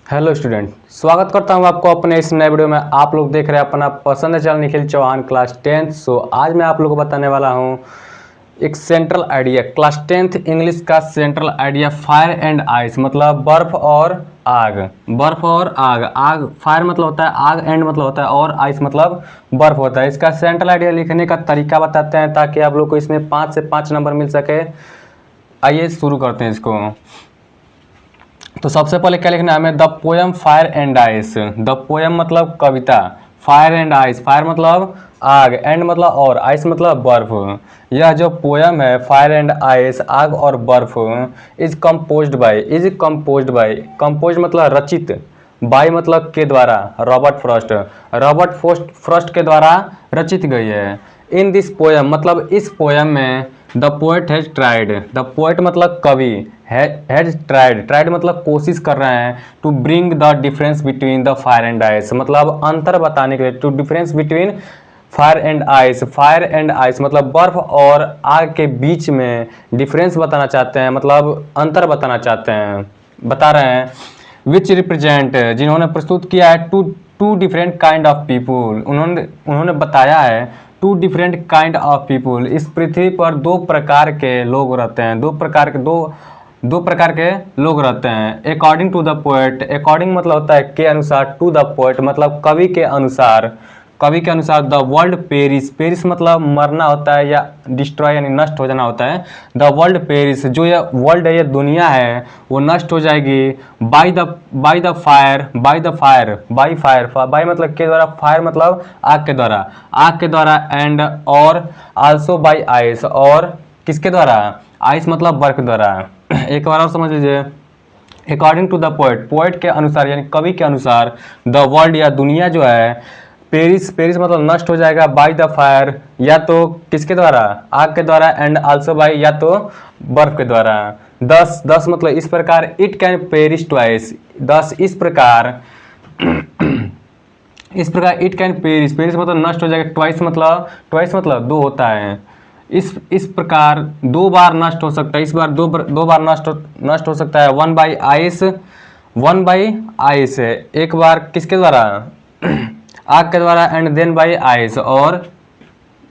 Hello student, स्वागत करता हूं आपको अपने इस नए वीडियो में। आप लोग देख रहे हैं अपना पसंद channel Nikhil Chauhan class 10th। So आज मैं आप लोगों को बताने वाला हूं एक central idea, class 10th English का central idea, fire and ice मतलब बर्फ और आग। बर्फ और आग, आग फायर मतलब होता है आग, एंड मतलब होता है और, आइस मतलब बर्फ होता है। इसका सेंट्रल आइडिया लिखने का तरीका बताते हैं ताकि आप लोग को इसमें 5 से 5 नंबर मिल सके। आइए शुरू करते हैं इसको। तो सबसे पहले क्या लिखना है हमें, the poem fire and ice. The poem मतलब कविता, फायर एंड आइस, फायर मतलब आग, एंड मतलब और, आइस मतलब बर्फ। यह जो पोएम है फायर एंड आइस, आग और बर्फ, इज कंपोज्ड बाय, कंपोज मतलब रचित, बाय मतलब के द्वारा, रॉबर्ट फ्रॉस्ट के द्वारा रचित गई है। इन दिस पोएम मतलब इस पोएम में, the poet has tried, the poet मतलब कवि, हैज ट्राइड मतलब कोशिश कर रहे हैं, to bring the difference between the fire and ice मतलब अंतर बताने के लिए, to difference between fire and ice मतलब बर्फ और आग के बीच में डिफरेंस बताना चाहते हैं, मतलब अंतर बताना चाहते हैं, बता रहे हैं। विच रिप्रेजेंट, जिन्होंने प्रस्तुत किया है, two different kind of people, उन्होंने बताया है two different kind of people, इस पृथ्वी पर दो प्रकार के लोग रहते हैं, दो प्रकार के लोग रहते हैं। According to the poet, according मतलब होता है के अनुसार, टू द पोएट मतलब कवि के अनुसार, द वर्ल्ड पेरिस मतलब मरना होता है या डिस्ट्रॉय यानी नष्ट हो जाना होता है। द वर्ल्ड पेरिस, जो ये वर्ल्ड है, ये दुनिया है, वो नष्ट हो जाएगी। बाय द फायर मतलब के द्वारा, फायर मतलब आग के द्वारा, एंड और आल्सो बाय आइस, और किसके द्वारा, आइस मतलब बर्फ के द्वारा। एक बार और समझ लीजिए। अकॉर्डिंग टू द पोएट के अनुसार यानी कवि के अनुसार, द वर्ल्ड या दुनिया जो है, पेरिस मतलब नष्ट हो जाएगा, बाय द फायर या तो किसके द्वारा, आग के द्वारा, एंड आल्सो बाय या तो बर्फ के द्वारा। 10 मतलब इस प्रकार, इट कैन पेरिस ट्वाइस, 10 इस प्रकार इट कैन पेरिस मतलब नष्ट हो जाएगा, ट्वाइस मतलब दो होता है। इस प्रकार दो बार नष्ट हो सकता है, इस बार दो बार नष्ट हो सकता है। वन बाई आइस एक बार किसके द्वारा, आग के द्वारा, एंड देन बाई आइस और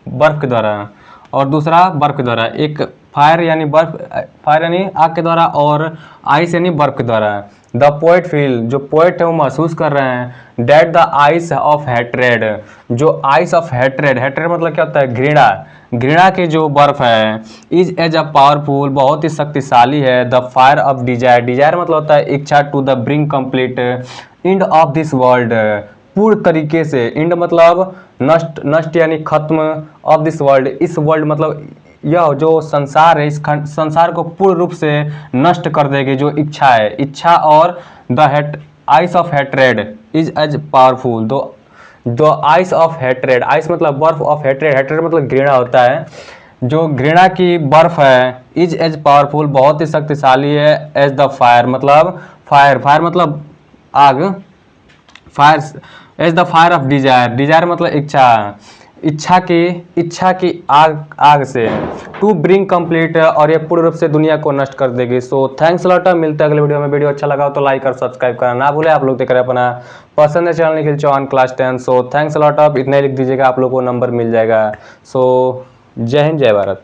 बर्फ के द्वारा, और दूसरा बर्फ के द्वारा। एक फायर यानी आग के द्वारा, और आइस यानी बर्फ के द्वारा। द पोएट फील, जो पोएट है वो महसूस कर रहे हैं, that the ice of hatred, जो आइस ऑफ हैट्रेड मतलब क्या होता है, घृणा की जो बर्फ है, इज एज अ पावरफुल बहुत ही शक्तिशाली है, द फायर ऑफ डिजायर मतलब होता है इच्छा, to the bring complete end of this world, पूर्ण तरीके से, एंड मतलब नष्ट यानी खत्म, ऑफ दिस वर्ल्ड इस वर्ल्ड मतलब यह जो संसार है, इस संसार को पूर्ण रूप से नष्ट कर देगी जो इच्छा और the ice of hatred is as powerful, दो आइस ऑफ हैट्रेड, आइस मतलब बर्फ, ऑफ हैट्रेड मतलब घृणा होता है, जो घृणा की बर्फ है, इज एज पावरफुल बहुत ही शक्तिशाली है, एज द फायर मतलब फायर मतलब आग, fire as the fire of desire मतलब इच्छा की आग से, टू ब्रिंग कंप्लीट, और ये पूर्ण रूप से दुनिया को नष्ट कर देगी। सो थैंक्स लॉट, मिलते हैं अगले वीडियो में। वीडियो अच्छा लगा तो लाइक और सब्सक्राइब करना ना भूले। आप लोग देख रहे हैं अपना पसंद है channel Nikhil Chauhan class 10। So thanks lot, इतना ही लिख दीजिएगा, आप लोग को नंबर मिल जाएगा। सो जय हिंद, जय भारत।